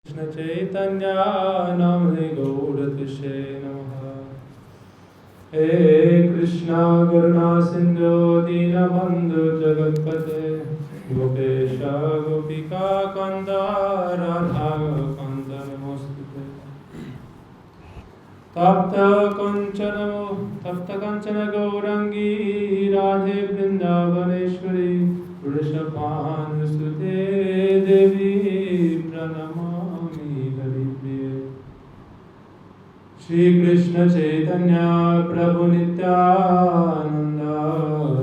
Krishna Chaitanya Namani Gauratishe Namaha. He Krishna Karuna Sindhu Dinabandhu Jagatpate Gopesha Gopika Kanda Radha Kanda Namostute Tapta Kanchana Gaurangi Radhe Vrindavaneshwari Vrishabhanu Sute Devi Pranamami Haripriye Shri Krishna Chaitanya Prabhu Nityananda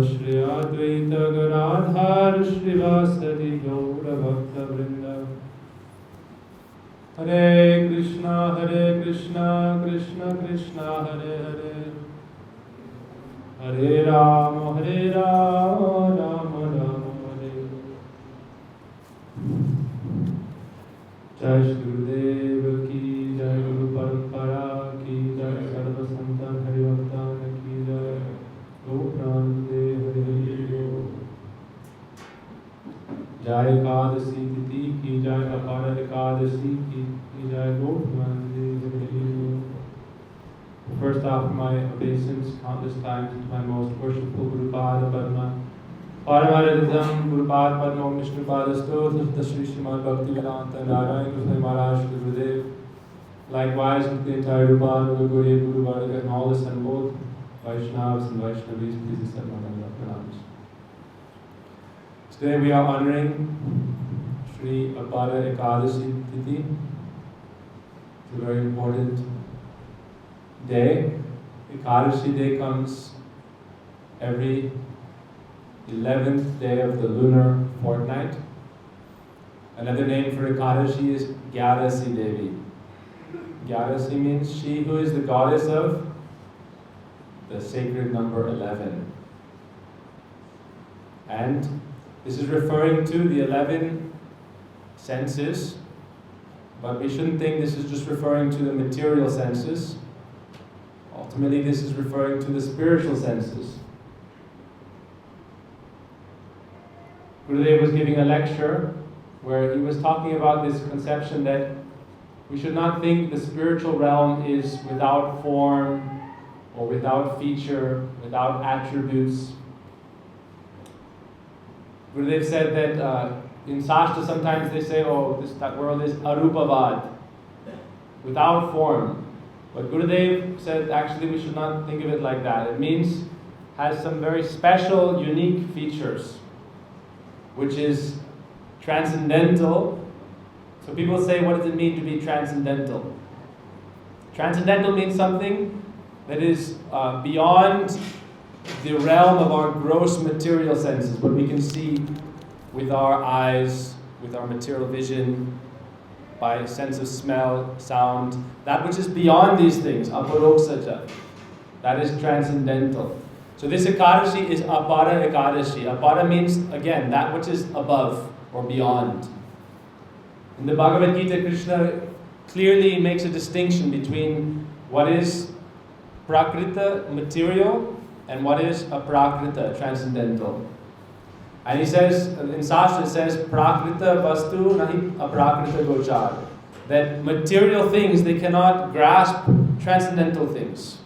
Shri Advaita Gadadhar Shrivasati Gaura Bhakta Vrinda Hare Krishna Krishna Krishna Hare Hare Hare Rama Rama Hare Jai Shri Gurudev Ki Jai Guru Parampara Ki Jai Sarva Santan Hari Bhaktan Ki Jai Gopranande Hari Hari Jai Ekadasi Titi Ki Jai Apara Ekadasi Ki Jai Gopranande Hari Hari. First offer my obeisance countless times to my most worshipful Guru Pada Padma Paramaradham Guru Pada Padma Om Vishnu Pada Stotra Shri Srimad Bhaktivedanta Narayana Guru Maharaj Shri Gurudev. Likewise with the entire Rupa, Guru Varga and all assembled Vaishnavas and Vaishnavis, please accept my pranams. Today we are honoring Sri Apara Ekadasi Tithi. It's a very important day. Ekadashi day comes every 11th day of the lunar fortnight. Another name for Ekadashi is Gyadasi Devi. Gyadasi means she who is the goddess of the sacred number 11. And this is referring to the 11 senses, but we shouldn't think this is just referring to the material senses. Ultimately, this is referring to the spiritual senses. Gurudev was giving a lecture where he was talking about this conception that we should not think the spiritual realm is without form or without feature, without attributes. Gurudev said that in Shastra sometimes they say, that world is arupavad, without form. But Gurudev said actually we should not think of it like that. It means has some very special, unique features, which is transcendental. So people say, what does it mean to be transcendental? Transcendental means something that is beyond the realm of our gross material senses, what we can see with our eyes, with our material vision, by sense of smell, sound, that which is beyond these things, aparoksaja, that is transcendental. So this Ekadashi is Apara Ekadashi. Apara means, again, that which is above or beyond. In the Bhagavad Gita, Krishna clearly makes a distinction between what is prakrita, material, and what is aprakrita, transcendental. And he says, in Shastra it says, prakrita vastu nahi aprakrita gochar. That material things, they cannot grasp transcendental things.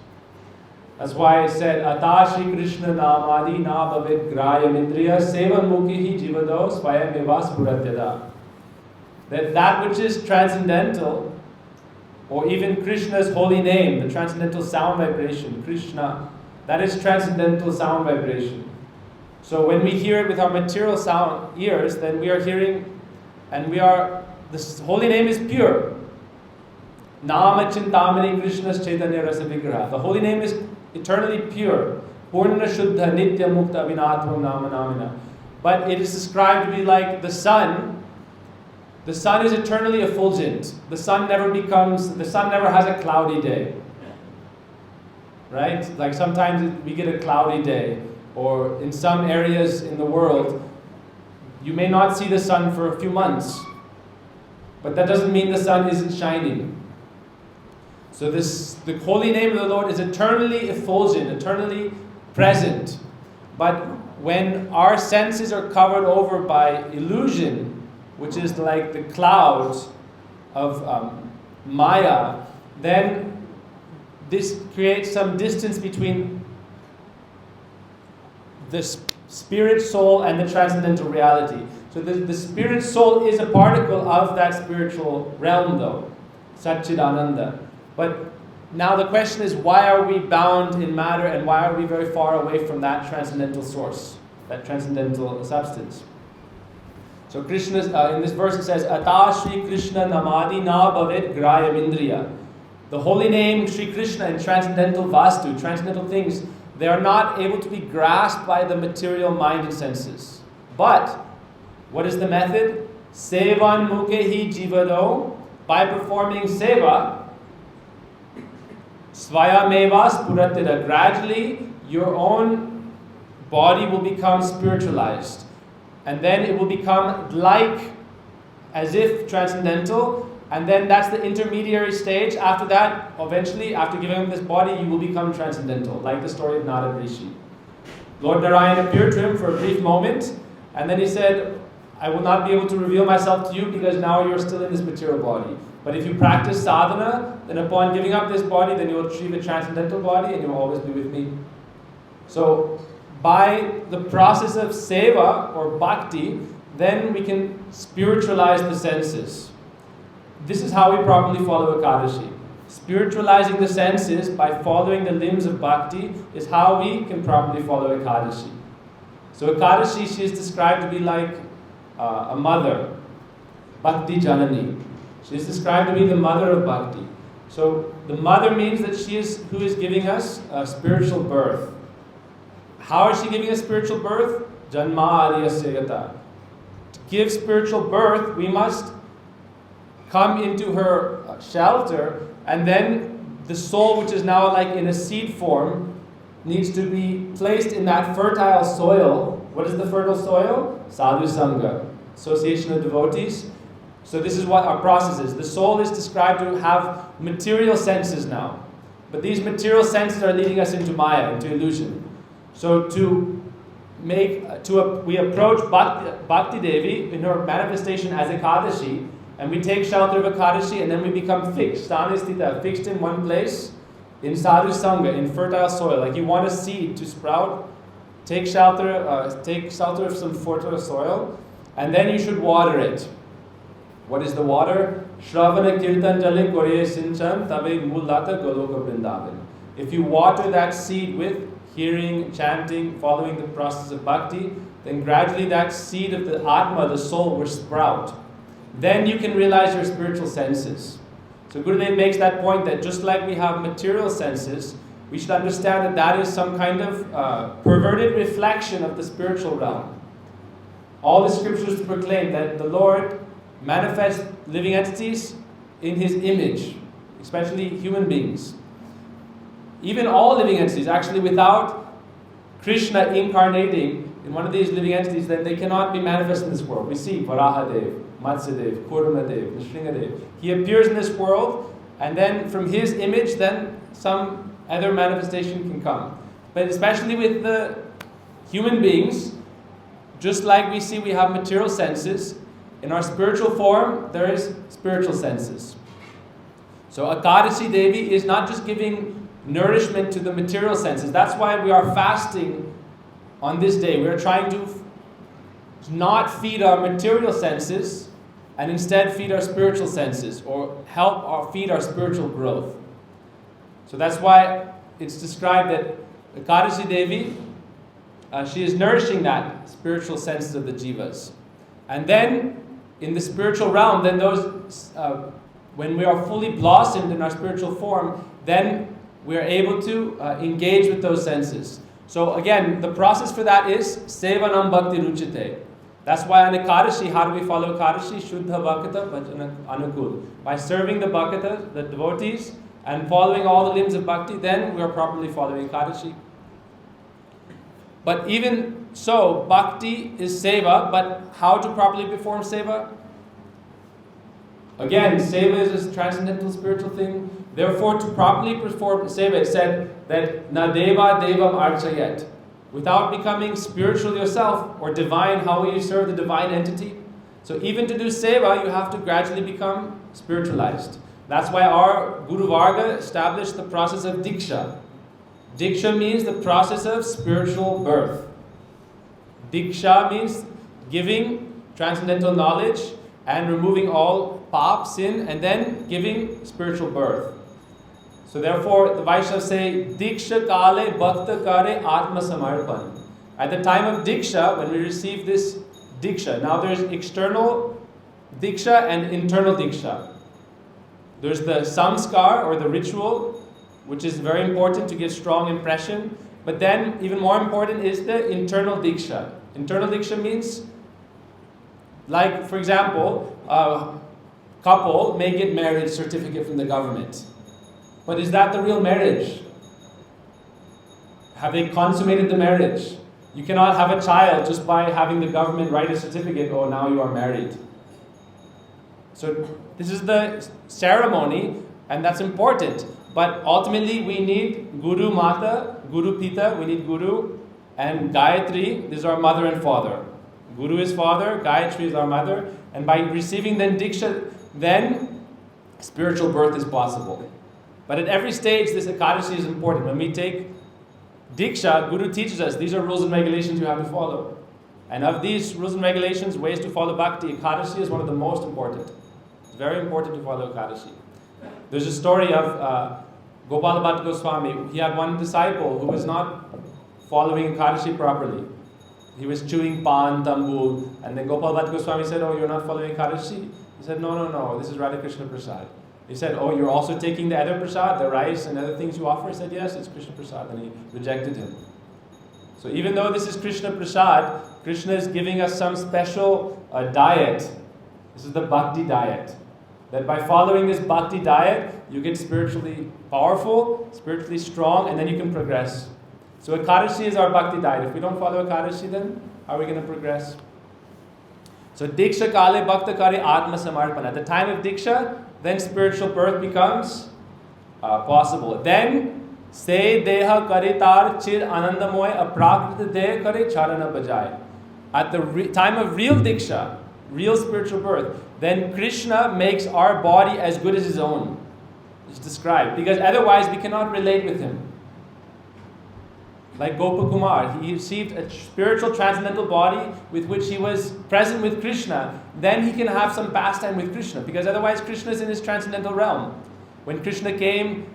That's why it said, Atashi Krishna namadi na bhavit graya midriya seva mukhihi jivado swayam evas puratyada. That which is transcendental, or even Krishna's holy name, the transcendental sound vibration, Krishna, that is transcendental sound vibration. So when we hear it with our material sound ears, then we are hearing, and this holy name is pure. Nama Chintamani Krishna's Chaitanya Rasa Vigraha. The holy name is eternally pure. Purna Shuddha Nitya Mukta Vinatvam Nama Namina. But it is described to be like the sun. The sun is eternally effulgent. The sun never has a cloudy day. Right? Like sometimes we get a cloudy day. Or in some areas in the world, you may not see the sun for a few months. But that doesn't mean the sun isn't shining. So the holy name of the Lord is eternally effulgent, eternally present. But when our senses are covered over by illusion, which is like the clouds, Maya, then this creates some distance between the spirit soul and the transcendental reality. So the spirit soul is a particle of that spiritual realm though, Satchidananda. But now the question is, why are we bound in matter and why are we very far away from that transcendental source, that transcendental substance? So Krishna, in this verse it says, Ata Shri Krishna Namadi Na Bhavet Grayam Indriya. The holy name Shri Krishna and transcendental vastu, transcendental things, they are not able to be grasped by the material mind and senses. But, what is the method? Sevan Mukehi Jivado. By performing seva, Svayamevas Puratira. Gradually, your own body will become spiritualized. And then it will become like, as if transcendental. And then that's the intermediary stage. After that, eventually, after giving up this body, you will become transcendental. Like the story of Narad Rishi. Lord Narayan appeared to him for a brief moment. And then he said, I will not be able to reveal myself to you because now you're still in this material body. But if you practice sadhana, then upon giving up this body, then you will achieve a transcendental body and you will always be with me. So, by the process of seva or bhakti, then we can spiritualize the senses. This is how we properly follow Ekadashi. Spiritualizing the senses by following the limbs of bhakti is how we can properly follow Ekadashi. So Ekadashi, she is described to be like a mother, Bhakti Janani. She is described to be the mother of bhakti. So the mother means that she is who is giving us a spiritual birth. How is she giving us spiritual birth? Janma Adiyasya Yata. To give spiritual birth, we must come into her shelter, and then the soul, which is now like in a seed form, needs to be placed in that fertile soil. What is the fertile soil? Sadhu Sangha, association of devotees. So this is what our process is. The soul is described to have material senses now. But these material senses are leading us into Maya, into illusion. So we approach Bhakti Devi in her manifestation as Ekadashi, and we take shelter of Ekadashi, and then we become fixed, Sthanistita, fixed in one place, in Sadhu Sangha, in fertile soil. Like you want a seed to sprout, take shelter of some fertile soil, and then you should water it. What is the water? Shravana Kirtan Jali Korye Sinchan Tabe Mulata Goloka Vrindavan. If you water that seed with hearing, chanting, following the process of bhakti, then gradually that seed of the Atma, the soul, will sprout. Then you can realize your spiritual senses. So Gurudev makes that point that just like we have material senses, we should understand that that is some kind of perverted reflection of the spiritual realm. All the scriptures proclaim that the Lord manifests living entities in His image, especially human beings. Even all living entities, actually without Krishna incarnating in one of these living entities, then they cannot be manifest in this world. We see Varahadev, Matsyadev, Kurmadev, Nrsingadev. He appears in this world, and then from his image, then some other manifestation can come. But especially with the human beings, just like we see we have material senses, in our spiritual form, there is spiritual senses. So Ekadasi Devi is not just giving nourishment to the material senses. That's why we are fasting on this day. We are trying to not feed our material senses and instead feed our spiritual senses, or help or feed our spiritual growth. So that's why it's described that Ekadasi Devi, she is nourishing that spiritual senses of the jivas. And then in the spiritual realm, then those, when we are fully blossomed in our spiritual form, then we are able to engage with those senses. So again, the process for that is Sevanam Bhakti Ruchite. That's why on Ekadashi, how do we follow Ekadashi? Shuddha Bhakata Bhajana Anukul. By serving the Bhakata, the devotees, and following all the limbs of Bhakti, then we are properly following Ekadashi. But even so, Bhakti is Seva, but how to properly perform Seva? Again, Seva is a transcendental spiritual thing. Therefore, to properly perform Seva, it said that Na Deva Devam Archayat. Without becoming spiritual yourself or divine, how will you serve the divine entity? So even to do Seva, you have to gradually become spiritualized. That's why our Guru Varga established the process of Diksha. Diksha means the process of spiritual birth. Diksha means giving transcendental knowledge and removing all pap, sin, and then giving spiritual birth. So therefore, the Vaishnavas say, Diksha kale bhakta kare atma samarpan. At the time of Diksha, when we receive this Diksha, now there's external Diksha and internal Diksha. There's the samskar or the ritual, which is very important to give strong impression. But then, even more important is the internal Diksha. Internal Diksha means, like, for example, a couple may get marriage certificate from the government. But is that the real marriage? Have they consummated the marriage? You cannot have a child just by having the government write a certificate, oh, now you are married. So this is the ceremony, and that's important. But ultimately, we need Guru Mata, Guru Pita, we need Guru, and Gayatri, this is our mother and father. Guru is father, Gayatri is our mother, and by receiving then Diksha, then spiritual birth is possible. But at every stage, this Ekadasi is important. When we take Diksha, Guru teaches us, these are rules and regulations you have to follow. And of these rules and regulations, ways to follow Bhakti, Ekadasi is one of the most important. It's very important to follow Ekadasi. There's a story of Gopal Bhatta Goswami. He had one disciple who was not following Ekadasi properly. He was chewing pan, tambul, and then Gopal Bhatta Goswami said, oh, you're not following Ekadasi? He said, no, this is Radhe Krishna Prasad. He said, oh, you're also taking the other prasad, the rice and other things you offer? He said, yes, it's Krishna Prasad. And he rejected him. So even though this is Krishna Prasad, Krishna is giving us some special diet. This is the bhakti diet. That by following this bhakti diet, you get spiritually powerful, spiritually strong, and then you can progress. So Ekadasi is our bhakti diet. If we don't follow Ekadasi, then how are we going to progress? So Diksha Kale Bhakta Kare Atma Samarpan. At the time of Diksha, then spiritual birth becomes possible. Then, Se Deha Kare Tar Chir Anandamoy Aprakrita Deha Kare Charana Bajai. At the time of real Diksha, real spiritual birth, then Krishna makes our body as good as his own. It's described. Because otherwise we cannot relate with him. Like Gopakumar, he received a spiritual transcendental body with which he was present with Krishna. Then he can have some pastime with Krishna, because otherwise Krishna is in his transcendental realm. When Krishna came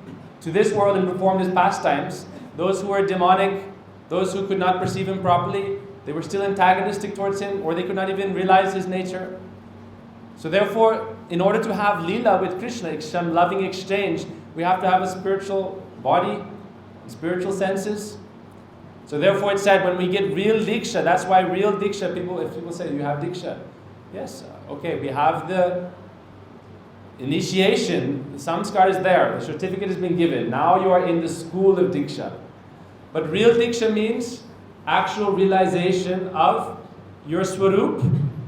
to this world and performed his pastimes, those who were demonic, those who could not perceive him properly, they were still antagonistic towards him, or they could not even realize his nature. So therefore, in order to have Leela with Krishna, some loving exchange, we have to have a spiritual body, spiritual senses. So therefore it said, when we get real Diksha, that's why real Diksha, if people say, you have Diksha. Yes, okay, we have the initiation, the samskar is there, the certificate has been given. Now you are in the school of Diksha. But real Diksha means actual realization of your swarup,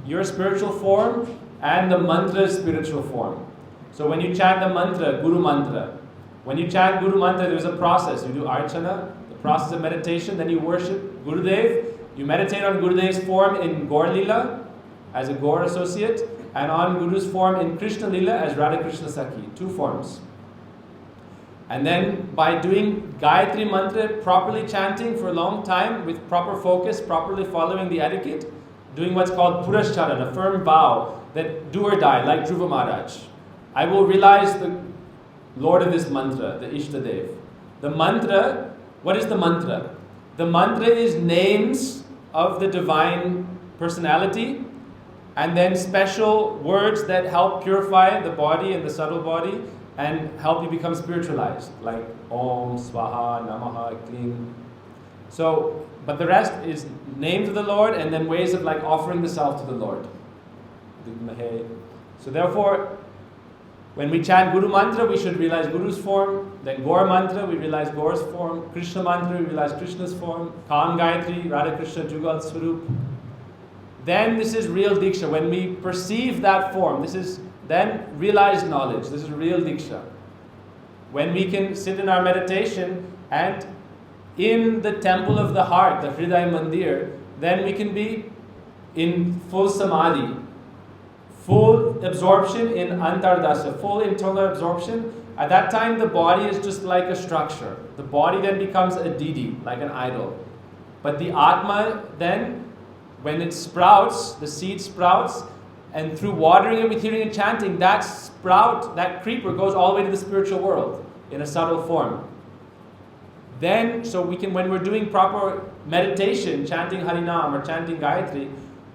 your spiritual form, and the mantra's spiritual form. So when you chant the mantra, Guru Mantra, when you chant Guru Mantra, there's a process. You do archana, process of meditation, then you worship Gurudev, you meditate on Gurudev's form in Gaur Leela as a Gaur associate, and on Guru's form in Krishna Leela as Radha Krishna Sakhi, 2 forms. And then by doing Gayatri Mantra, properly chanting for a long time with proper focus, properly following the etiquette, doing what's called Purashcharan, a firm vow that do or die, like Dhruva Maharaj. I will realize the Lord of this mantra, the Ishtadev. The mantra, what is the mantra? The mantra is names of the divine personality, and then special words that help purify the body and the subtle body and help you become spiritualized, like Om, Swaha, Namaha, Kling. So, but the rest is names of the Lord and then ways of like offering the self to the Lord. So therefore, when we chant Guru Mantra, we should realize Guru's form. Then Gaur Mantra, we realize Gaur's form. Krishna Mantra, we realize Krishna's form. Kam Gayatri, Radha Krishna, Jugal Swarup. Then this is real Diksha. When we perceive that form, this is then realized knowledge. This is real Diksha. When we can sit in our meditation and in the temple of the heart, the Hriday Mandir, then we can be in full samadhi, full absorption in antardasa, full internal absorption. At that time, the body is just like a structure. The body then becomes a deity, like an idol. But the Atma then, when it sprouts, the seed sprouts, and through watering it with hearing and chanting, that sprout, that creeper goes all the way to the spiritual world in a subtle form. Then, so we can, when we're doing proper meditation, chanting Harinam or chanting Gayatri,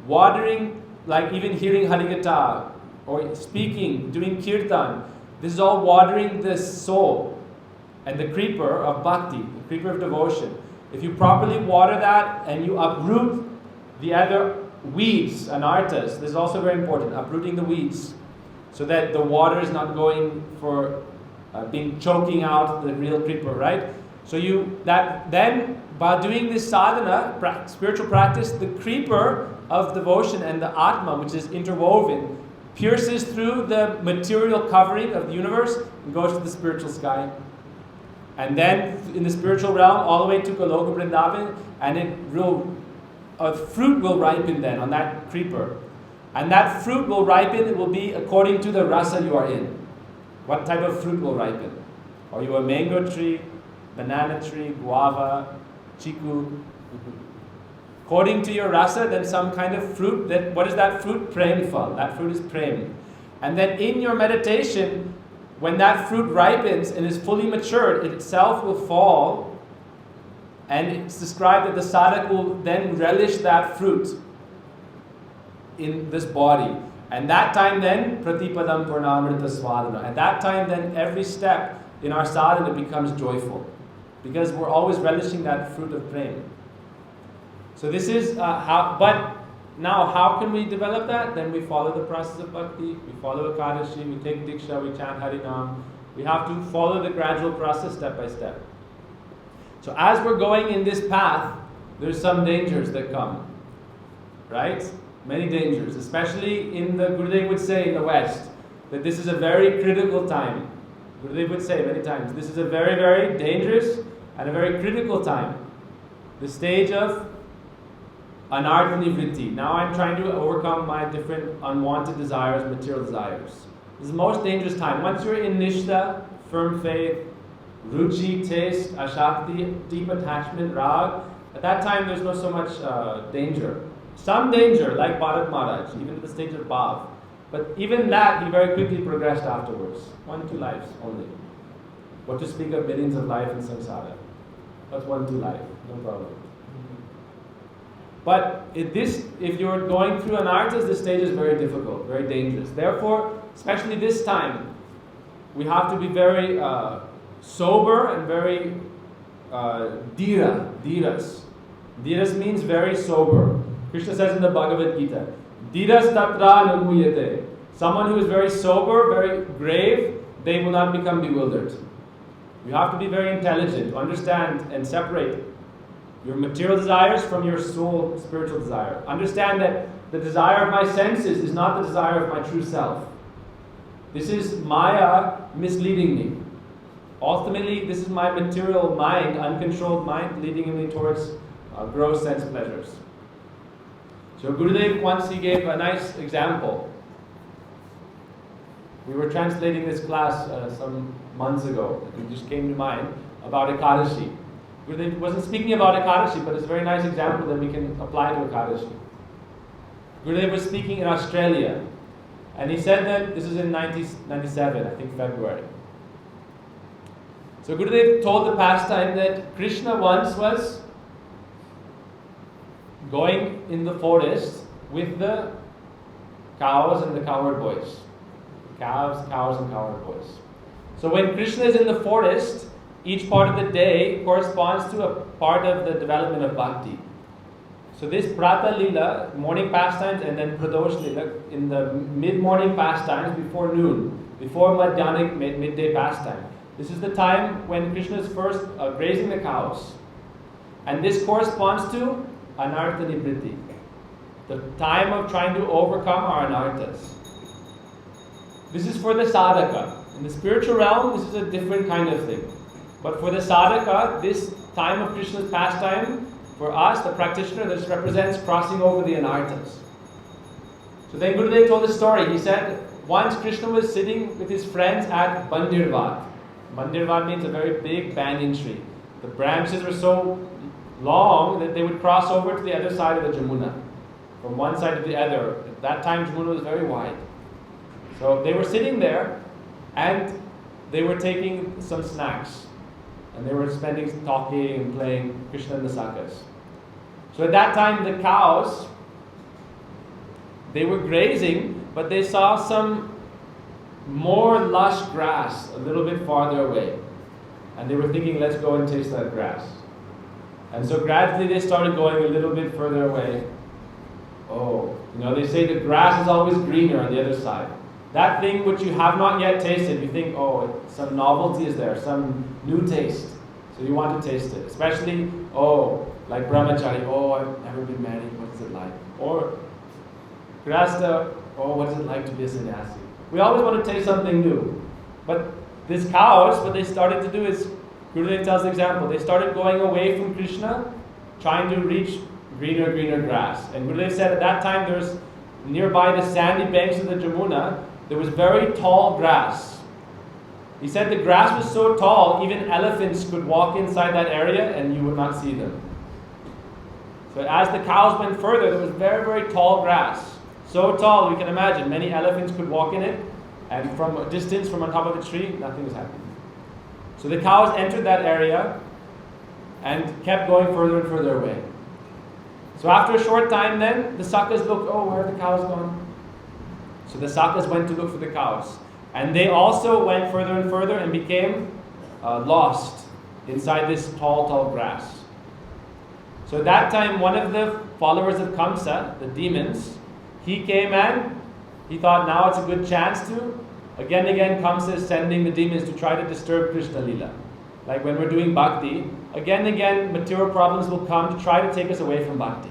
watering, like even hearing Harikatha, or speaking, doing Kirtan, this is all watering the soul and the creeper of bhakti, the creeper of devotion. If you properly water that and you uproot the other weeds, anarthas, this is also very important, uprooting the weeds, so that the water is not going for choking out the real creeper, right? So then by doing this sadhana, spiritual practice, the creeper of devotion and the Atma, which is interwoven, pierces through the material covering of the universe and goes to the spiritual sky. And then in the spiritual realm, all the way to Goloka Vrindavan, and a fruit will ripen then on that creeper. And that fruit will ripen, it will be according to the rasa you are in. What type of fruit will ripen? Are you a mango tree, banana tree, guava, chiku? According to your rasa, then some kind of fruit. What is that fruit? Prem fal. That fruit is prem. And then in your meditation, when that fruit ripens and is fully matured, it itself will fall. And it's described that the sadhak will then relish that fruit in this body. And that time then, pratipadam purnamrita swadhana. At that time then, every step in our sadhana becomes joyful. Because we're always relishing that fruit of prem. So this is but now how can we develop that? Then we follow the process of bhakti, we follow Ekadashi, we take Diksha, we chant Harinam. We have to follow the gradual process step by step. So as we're going in this path, there's some dangers that come. Right? Many dangers, especially in the, Gurudev would say in the West, that this is a very critical time. Gurudev would say many times, this is a very, very dangerous and a very critical time. The stage of anartha nivritti. Now I'm trying to overcome my different unwanted desires, material desires. This is the most dangerous time. Once you're in nishtha, firm faith, ruchi, taste, ashakti, deep attachment, rag, at that time there's not so much danger. Some danger, like Bharat Maharaj, even to the stage of bhav. But even that, he very quickly progressed afterwards. 1-2 lives only. What to speak of millions of lives in samsara. That's 1-2 life, no problem. But if you're going through anarthas, this stage is very difficult, very dangerous. Therefore, especially this time, we have to be very sober and very dhiras. Dhiras means very sober. Krishna says in the Bhagavad Gita, dhiras tatra naguyate. Someone who is very sober, very grave, they will not become bewildered. You have to be very intelligent to understand and separate your material desires from your soul spiritual desire. Understand that the desire of my senses is not the desire of my true self. This is Maya misleading me. Ultimately, this is my material mind, uncontrolled mind, leading me towards gross sense pleasures. So Gurudev once he gave a nice example. We were translating this class some months ago. It just came to mind about Ekadashi. Gurudev wasn't speaking about Ekadashi, but it's a very nice example that we can apply to Ekadashi. Gurudev was speaking in Australia, and he said that this is in 1997, I think February. So Gurudev told the pastime that Krishna once was going in the forest with the cows and the cowherd boys. Cows, and cowherd boys. So when Krishna is in the forest, each part of the day corresponds to a part of the development of bhakti. So this Prata Lila, morning pastimes, and then Pradosh Lila, in the mid-morning pastimes before noon, before Madhyanik midday pastime. This is the time when Krishna is first grazing the cows. And this corresponds to Anartha Nibritti, the time of trying to overcome our anarthas. This is for the sadhaka. In the spiritual realm, this is a different kind of thing. But for the sadhaka, this time of Krishna's pastime, for us, the practitioner, this represents crossing over the anarthas. So then Gurudev told a story. He said, once Krishna was sitting with his friends at Mandirvat. Mandirvat means a very big banyan tree. The branches were so long that they would cross over to the other side of the Jamuna. From one side to the other. At that time, Jamuna was very wide. So they were sitting there and they were taking some snacks. And they were talking and playing Krishna and the Sakas. So at that time, the cows, they were grazing, but they saw some more lush grass a little bit farther away. And they were thinking, let's go and taste that grass. And so gradually they started going a little bit further away. Oh, they say the grass is always greener on the other side. That thing which you have not yet tasted, you think, oh, some novelty is there, some new taste. So you want to taste it. Especially, like brahmachari, I've never been married, what is it like? Or grasta, what is it like to be a sannyasi? We always want to taste something new. But these cows, what they started to do is, Gurudev tells the example, they started going away from Krishna, trying to reach greener grass. And Gurudev said at that time there was, nearby the sandy banks of the Jamuna, there was very tall grass. He said the grass was so tall, even elephants could walk inside that area and you would not see them. So as the cows went further, there was very, very tall grass. So tall, you can imagine, many elephants could walk in it, and from a distance, from on top of a tree, nothing was happening. So the cows entered that area and kept going further and further away. So after a short time then, the Sakas looked, where have the cows gone? So the Sakas went to look for the cows. And they also went further and further and became lost inside this tall grass. So at that time, one of the followers of Kamsa, the demons, he came and he thought now it's a good chance to. Again and again, Kamsa is sending the demons to try to disturb Krishna Leela. Like when we're doing bhakti, again and again, material problems will come to try to take us away from bhakti.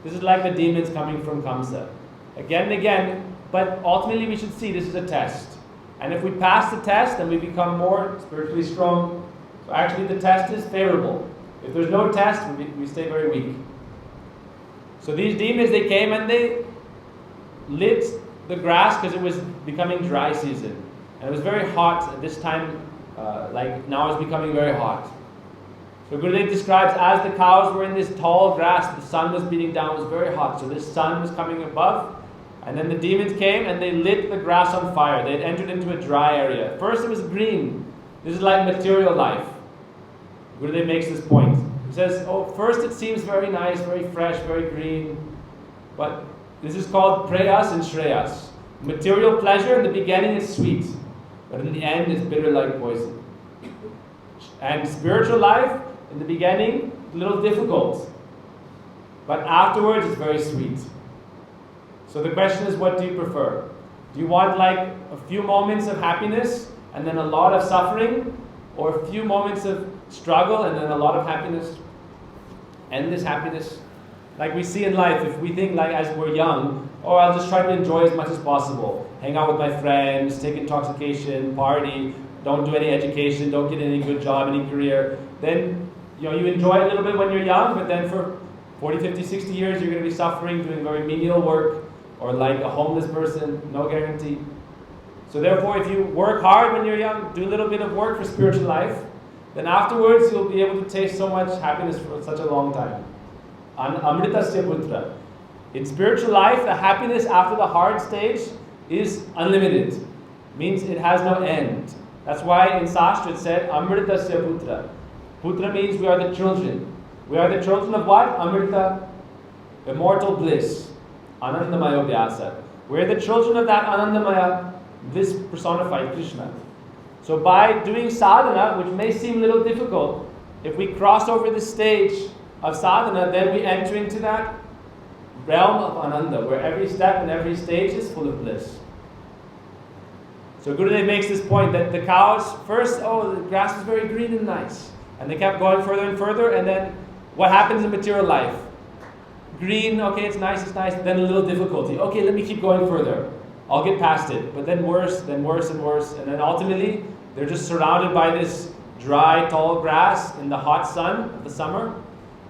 This is like the demons coming from Kamsa. Again and again, but ultimately we should see this is a test. And if we pass the test, then we become more spiritually strong. So actually the test is favorable. If there's no test, we stay very weak. So these demons, they came and they lit the grass because it was becoming dry season. And it was very hot at this time, like now it's becoming very hot. So Gurudev describes as the cows were in this tall grass, the sun was beating down, it was very hot. So this sun was coming above. And then the demons came and they lit the grass on fire. They had entered into a dry area. First it was green. This is like material life. Gurudev makes this point. He says, first it seems very nice, very fresh, very green. But this is called preyas and shreyas. Material pleasure in the beginning is sweet. But in the end it's bitter like poison. And spiritual life, in the beginning, a little difficult. But afterwards it's very sweet. So the question is, what do you prefer? Do you want like a few moments of happiness and then a lot of suffering? Or a few moments of struggle and then a lot of happiness? Endless happiness? Like we see in life, if we think like as we're young, I'll just try to enjoy as much as possible. Hang out with my friends, take intoxication, party, don't do any education, don't get any good job, any career. Then you enjoy a little bit when you're young, but then for 40, 50, 60 years you're going to be suffering, doing very menial work, or like a homeless person, no guarantee. So therefore, if you work hard when you're young, do a little bit of work for spiritual life, then afterwards you'll be able to taste so much happiness for such a long time. Amritasya putra. In spiritual life, the happiness after the hard stage is unlimited. Means it has no end. That's why in Shastra it said, Amritasya putra. Putra means we are the children. We are the children of what? Amrita, immortal bliss. Anandamaya Vyasa. We're the children of that Anandamaya, this personified Krishna. So by doing sadhana, which may seem a little difficult, if we cross over the stage of sadhana, then we enter into that realm of Ananda, where every step and every stage is full of bliss. So Gurudev makes this point that the cows, first, the grass was very green and nice. And they kept going further and further, and then what happens in material life? Green, okay, it's nice, then a little difficulty. Okay, let me keep going further. I'll get past it. But then worse and worse. And then ultimately, they're just surrounded by this dry, tall grass in the hot sun of the summer.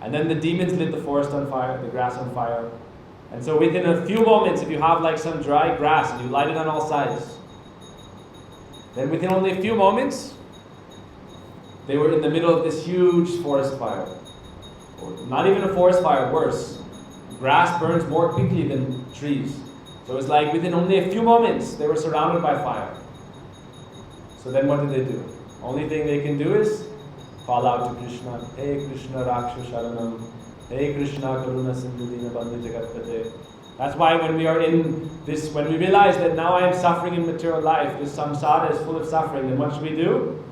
And then the demons lit the forest on fire, the grass on fire. And so within a few moments, if you have like some dry grass and you light it on all sides, then within only a few moments, they were in the middle of this huge forest fire. Or not even a forest fire, worse. Grass burns more quickly than trees. So it's like within only a few moments, they were surrounded by fire. So then what did they do? Only thing they can do is call out to Krishna. Hey Krishna Raksha Sharanam. Hey Krishna Karuna Sindhu Dina Bandhu Jagatpate. That's why when we are in this, when we realize that now I am suffering in material life, this samsara is full of suffering, then what should we do?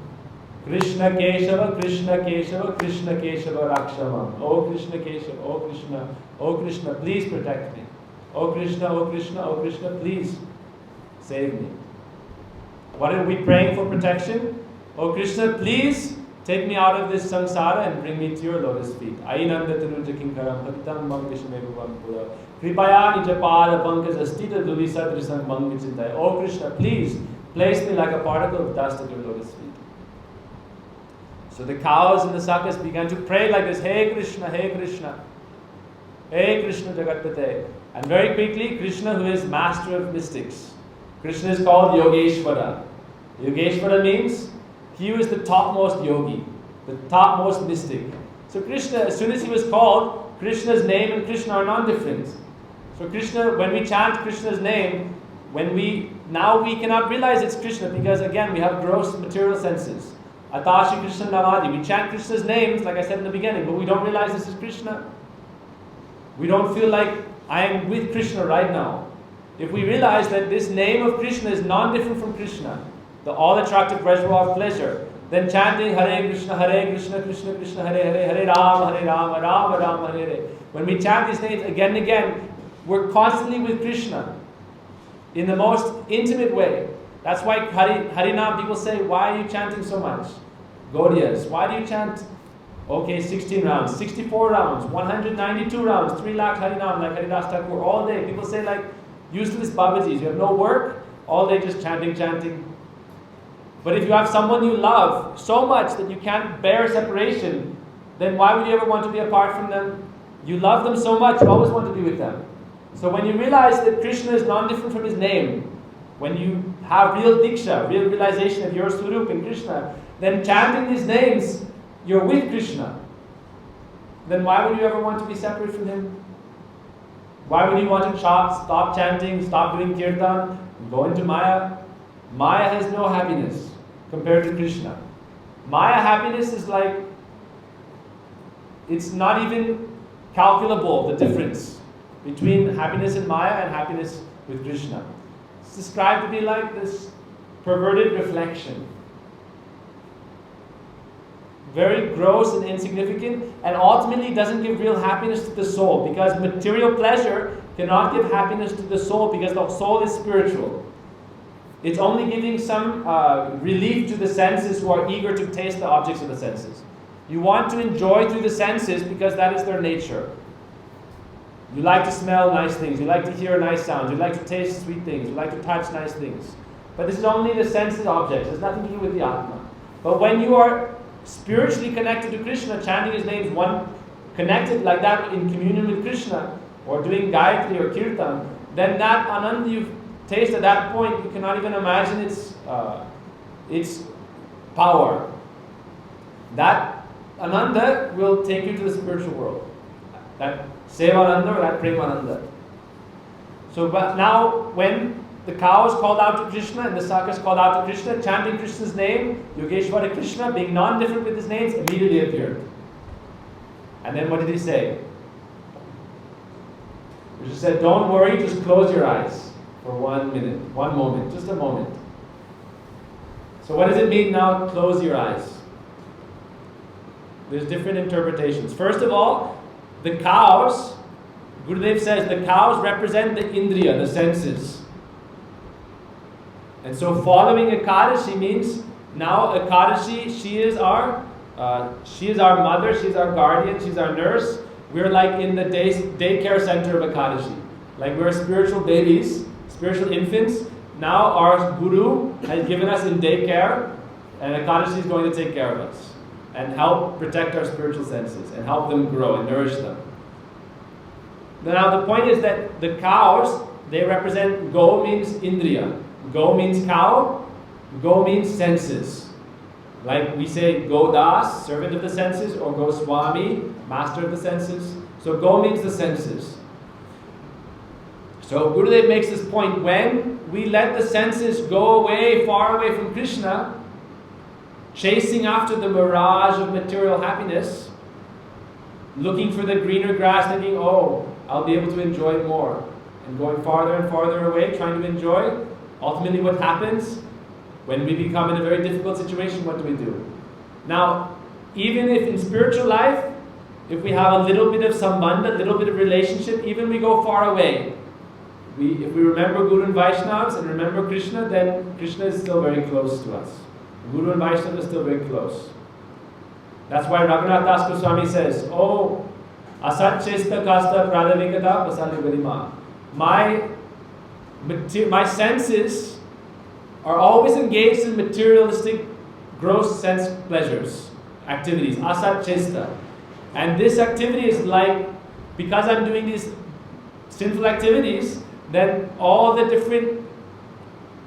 Krishna Keshava, Krishna Keshava, Krishna Keshava Rakshama. Oh Krishna Keshava, oh Krishna, please protect me. Oh Krishna, oh Krishna, oh Krishna, please save me. What are we praying for protection? Oh Krishna, please take me out of this samsara and bring me to your lotus feet. Ainanda Taruja Kinkaram Patitam Mangishamevavam Pura. Kripaya Nijapala Pankaj Astita Duli Sadrisam Mangichitai. Oh Krishna, please place me like a particle of dust at your lotus feet. So the cows and the sakas began to pray like this, Hey Krishna, Hey Krishna, Hey Krishna Jagatpate. And very quickly, Krishna, who is master of mystics, Krishna is called Yogeshwara. Yogeshwara means he who is the topmost yogi, the topmost mystic. So Krishna, as soon as he was called, Krishna's name and Krishna are non-different. So Krishna, when we chant Krishna's name, now we cannot realize it's Krishna because again we have gross material senses. Atashi Krishna Navadi. We chant Krishna's names, like I said in the beginning, but we don't realize this is Krishna. We don't feel like I am with Krishna right now. If we realize that this name of Krishna is non-different from Krishna, the all-attractive reservoir of pleasure, then chanting Hare Krishna, Krishna Krishna, Hare Rama, Rama Rama, Hare Hare. When we chant these names again and again, we're constantly with Krishna in the most intimate way. That's why Harinam, people say, why are you chanting so much? Gaudiyas, why do you chant, 16 rounds, 64 rounds, 192 rounds, 3 lakh Harinam, like Haridas Thakur, all day. People say like, useless Babajis, you have no work, all day just chanting. But if you have someone you love so much that you can't bear separation, then why would you ever want to be apart from them? You love them so much, you always want to be with them. So when you realize that Krishna is non-different from his name, when you have real diksha, real realization of your Swarup in Krishna, then chanting these names, you're with Krishna. Then why would you ever want to be separate from him? Why would you want to stop chanting, stop doing kirtan, go into Maya? Maya has no happiness compared to Krishna. Maya happiness is like, it's not even calculable, the difference between happiness in Maya and happiness with Krishna. It's described to be like this perverted reflection. Very gross and insignificant, and ultimately doesn't give real happiness to the soul, because material pleasure cannot give happiness to the soul, because the soul is spiritual. It's only giving some relief to the senses who are eager to taste the objects of the senses. You want to enjoy through the senses because that is their nature. You like to smell nice things, you like to hear nice sounds, you like to taste sweet things, you like to touch nice things. But this is only the senses objects, it has nothing to do with the Atma. But when you are spiritually connected to Krishna, chanting his names, one connected like that in communion with Krishna, or doing Gayatri or Kirtan, then that Ananda you taste at that point, you cannot even imagine its power. That Ananda will take you to the spiritual world. That Seva or that Premananda. So but now when the cows called out to Krishna and the sakas called out to Krishna, chanting Krishna's name, Yogeshwara Krishna, being non-different with his names, immediately appeared. And then what did he say? He said, don't worry, just close your eyes for 1 minute, 1 moment, just a moment. So what does it mean now, close your eyes? There's different interpretations. First of all, the cows, Gurudev says, the cows represent the indriya, the senses. And so following Ekadashi means, now Ekadashi, she is our mother, she's our guardian, she's our nurse. We're like in the daycare center of Ekadashi. Like we're spiritual babies, spiritual infants. Now our Guru has given us in daycare, and Ekadashi is going to take care of us and help protect our spiritual senses and help them grow and nourish them. Now the point is that the cows, they represent, go means indriya. Go means cow. Go means senses. Like we say go das, servant of the senses, or go swami, master of the senses. So go means the senses. So Gurudev makes this point, when we let the senses go away, far away from Krishna, chasing after the mirage of material happiness, looking for the greener grass, thinking, oh, I'll be able to enjoy more, and going farther and farther away, trying to enjoy, ultimately what happens? When we become in a very difficult situation, what do? Now, even if in spiritual life, if we have a little bit of sambandha, a little bit of relationship, even we go far away, if we remember Guru and Vaishnavas and remember Krishna, then Krishna is still very close to us. Guru and Vaishnava is still very close. That's why Raghunath Das Goswami says, oh, asat chesta kasta pradavikata pasali garima. My senses are always engaged in materialistic, gross sense pleasures, activities, asat chesta. And this activity is like, because I'm doing these sinful activities, then all the different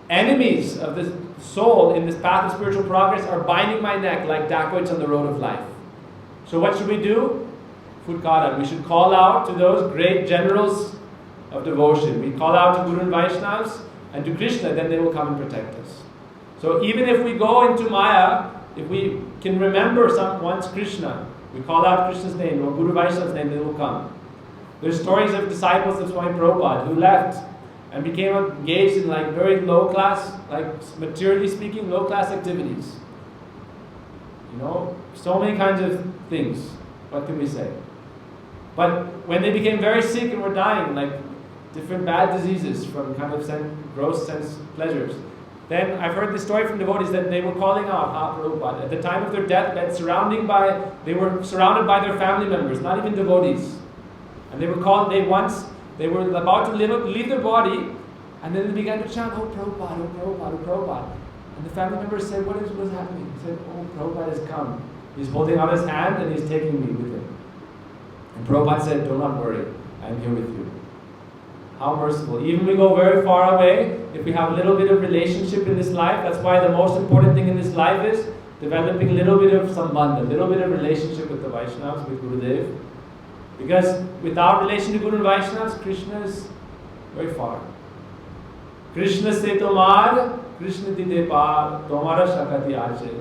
enemies of the soul in this path of spiritual progress are binding my neck like dacoits on the road of life. So what should we do? Futkara. We should call out to those great generals of devotion. We call out to Guru and Vaishnavas and to Krishna, then they will come and protect us. So even if we go into Maya, if we can remember once Krishna, we call out Krishna's name or Guru Vaishnava's name, they will come. There's stories of disciples of Swami Prabhupada who left and became engaged in like very low class, like materially speaking, low class activities. You know, so many kinds of things. What can we say? But when they became very sick and were dying, like different bad diseases from kind of gross sense pleasures, then I've heard this story from devotees that they were calling out Prabhupada. At the time of their deathbed, they were surrounded by their family members, not even devotees. And they were about to leave their body, and then they began to chant, oh Prabhupada, oh Prabhupada, oh Prabhupada. And the family members said, what is happening? He said, oh, Prabhupada has come. He's holding out his hand and he's taking me with him. And Prabhupada said, do not worry, I am here with you. How merciful. Even we go very far away, if we have a little bit of relationship in this life, that's why the most important thing in this life is developing a little bit of sambandha, a little bit of relationship with the Vaishnavas, with Gurudev. Because without relation to Guru and Vaishnavas, Krishna is very far. Krishna se tomar, Krishna dide par, tomara shakati ache.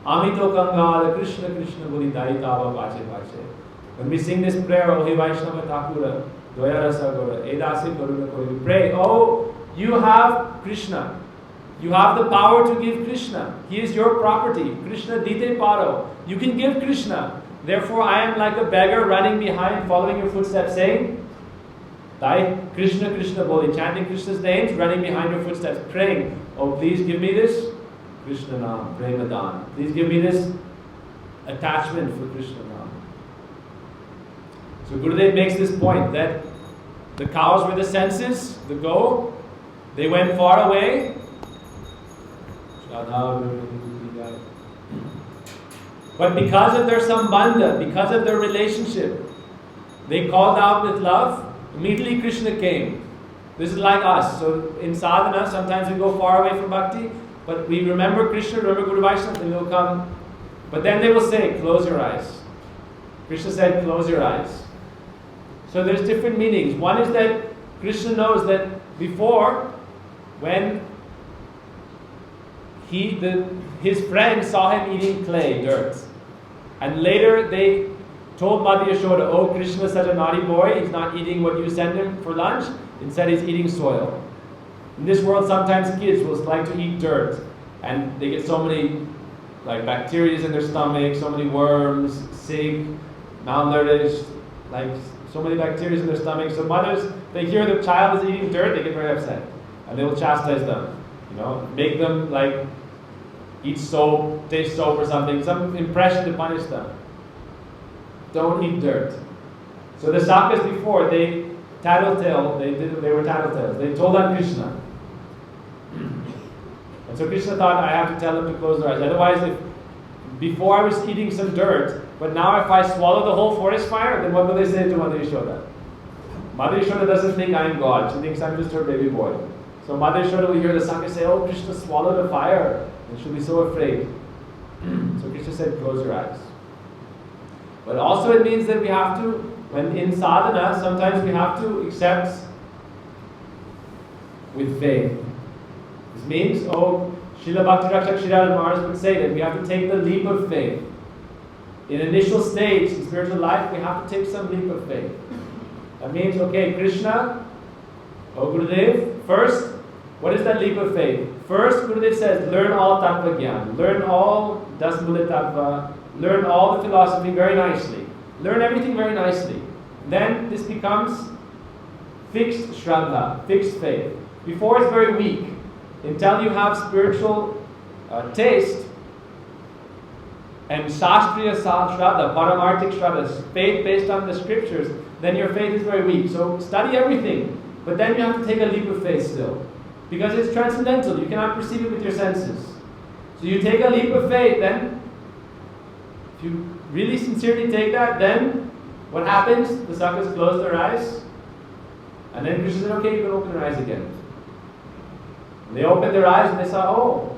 Amito kangal, Krishna Krishna boli daitava pache pache. When we sing this prayer, O he Vaishnava Thakura, Doya Rasa Gora, Edasi Karuna Kori, we pray, oh, you have Krishna. You have the power to give Krishna. He is your property. Krishna dite paro. You can give Krishna. Therefore, I am like a beggar running behind, following your footsteps, saying, Dai Krishna Krishna Boli, chanting Krishna's names, running behind your footsteps, praying, oh, please give me this Krishna Naam, Premadan. Please give me this attachment for Krishna Naam. So Gurudev makes this point that the cows were the senses, the go, they went far away. But because of their sambandha, because of their relationship, they called out with love, immediately Krishna came. This is like us. So in sadhana, sometimes we go far away from bhakti, but we remember Krishna, remember Guru Vaishnava, and they'll come. But then they will say, close your eyes. Krishna said, close your eyes. So there's different meanings. One is that Krishna knows that before, when his friends saw him eating clay, dirt, and later they told Mother Yashoda, oh, Krishna is such a naughty boy, he's not eating what you send him for lunch, instead he's eating soil. In this world, sometimes kids will like to eat dirt, and they get so many like bacteria in their stomach, so many worms, sick, malnourished, like so many bacteria in their stomach. So mothers, they hear the child is eating dirt, they get very upset, and they will chastise them. You know, make them like eat soap, taste soap or something, some impression to punish them. Don't eat dirt. So the Sakas before, they were tattletales. They told on Krishna. And so Krishna thought, I have to tell them to close their eyes. Otherwise, before I was eating some dirt, but now if I swallow the whole forest fire, then what will they say to Mother Yashoda? Mother Yashoda doesn't think I'm God. She thinks I'm just her baby boy. So Mother Yashoda will hear the Sakya say, oh, Krishna swallowed a fire. And she'll be so afraid. So Krishna said, close your eyes. But also it means that we have to, when in sadhana, sometimes we have to accept with faith. This means, Srila Bhakti Rakshak Shirad Maharaj would say that we have to take the leap of faith. In initial stage in spiritual life, we have to take some leap of faith. That means, okay, Krishna, Gurudev, first, what is that leap of faith? First, Gurudev says, learn all Tattva Gyan, learn all Dasmula Tattva, learn all the philosophy very nicely. Learn everything very nicely. Then this becomes fixed Shraddha, fixed faith. Before it's very weak. Until you have spiritual taste and Shastriya Shraddha, Paramarthik Shraddha, faith based on the scriptures, then your faith is very weak. So study everything, but then you have to take a leap of faith still. Because it's transcendental, you cannot perceive it with your senses. So you take a leap of faith, then, if you really sincerely take that, then what happens? The Sakhas close their eyes, and then Krishna said, okay, you can open your eyes again. And they opened their eyes and they saw,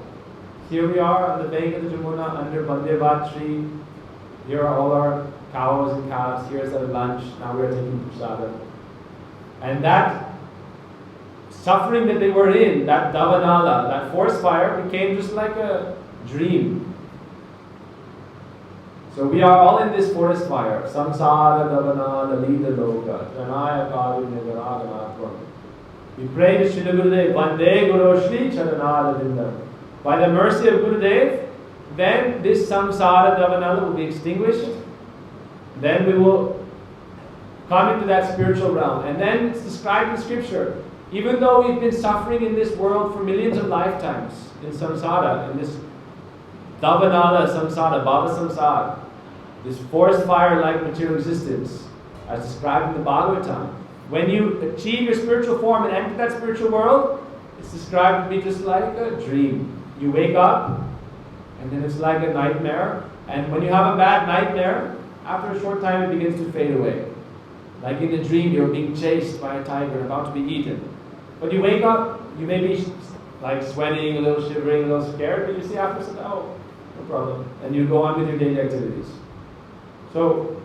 here we are on the bank of the Jamuna under Bandevat tree. Here are all our cows and calves. Here's our lunch. Now we are taking prasada. And that suffering that they were in, that davanala, that forest fire, became just like a dream. So we are all in this forest fire. Samsara davanala lida loka. Pranaya karunya ganaganatvam. We pray to Srila Gurudev, Vande Guru Shri Charanaravinda. By the mercy of Gurudev, then this samsara davanala will be extinguished. Then we will come into that spiritual realm. And then it's described in scripture. Even though we've been suffering in this world for millions of lifetimes, in samsara, in this davanala samsara, bhava samsara, this forest fire-like material existence, as described in the Bhagavatam, when you achieve your spiritual form and enter that spiritual world, it's described to be just like a dream. You wake up, and then it's like a nightmare. And when you have a bad nightmare, after a short time it begins to fade away. Like in a dream, you're being chased by a tiger and about to be eaten. When you wake up, you may be like sweating, a little shivering, a little scared, but you see after, no problem. And you go on with your daily activities. So,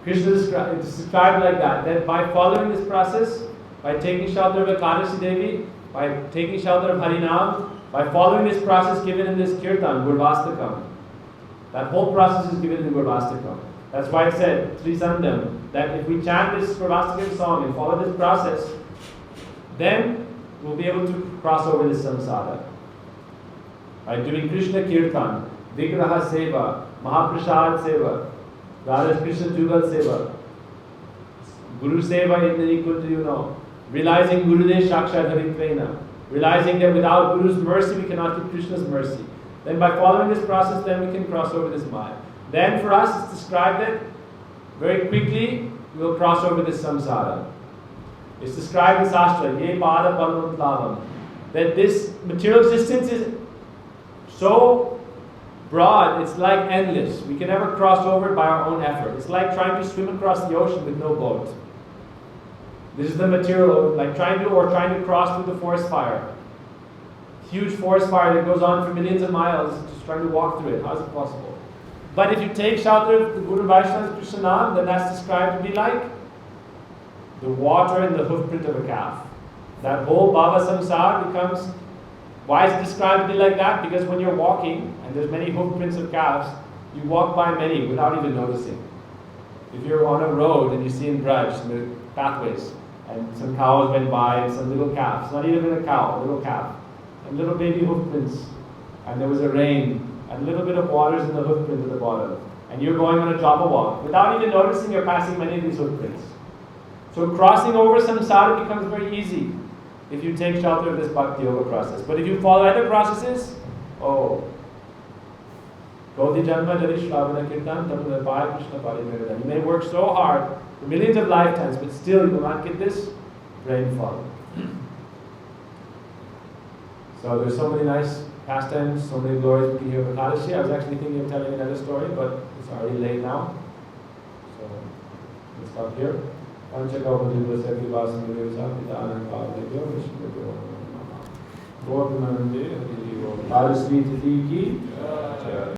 Krishna is described like that by following this process, by taking shelter of Ekadasi Devi, by taking shelter of Harinam, by following this process given in this Kirtan, Gurvastakam. That whole process is given in Gurvastakam. That's why it said, Sri Sandam, that if we chant this Gurvastakam song and follow this process, then we'll be able to cross over this samsara. By doing Krishna Kirtan, Vigraha Seva, Mahaprasad Seva, Radha Krishna Jugal Seva, Guru Seva Indri Kunj, realizing Gurudev Shakshat Haritvena, realizing that without Guru's mercy we cannot get Krishna's mercy. Then by following this process, then we can cross over this Maya. Then for us it's described that very quickly we will cross over this samsara. It's described in Shastra, Ye Pada Padam, that this material existence is so broad, it's like endless. We can never cross over it by our own effort. It's like trying to swim across the ocean with no boat. This is the material, like trying to cross through the forest fire. Huge forest fire that goes on for millions of miles, just trying to walk through it. How is it possible? But if you take shelter of the Guru Vaishnava's Krishna Nam, then that's described to be like the water in the hoofprint of a calf. That whole Bhava Samsara becomes, why is it described to be like that? Because when you're walking, and there's many hoofprints of calves, you walk by many without even noticing. If you're on a road and you see in Braj, the pathways, and some cows went by and some little calves, not even a cow, a little calf, and little baby hoofprints, and there was a rain, and a little bit of water is in the hoofprint at the bottom, and you're going on a japa walk, without even noticing you're passing many of these hoofprints. So crossing over samsara becomes very easy if you take shelter of this bhakti yoga process. But if you follow other processes, Gauti Janma Jari Shravana Kirtan Tamadapaya Krishna Pari. You may work so hard for millions of lifetimes, but still you will not get this rainfall. So there's so many nice pastimes, so many glories we can hear of Ekadashi. I was actually thinking of telling another story, but it's already late now. So let's stop here. Panchakaupadipasya Vipasana Pitanam Pavadebhyo Vishnu Gopinande Hari Radhe Kunj ki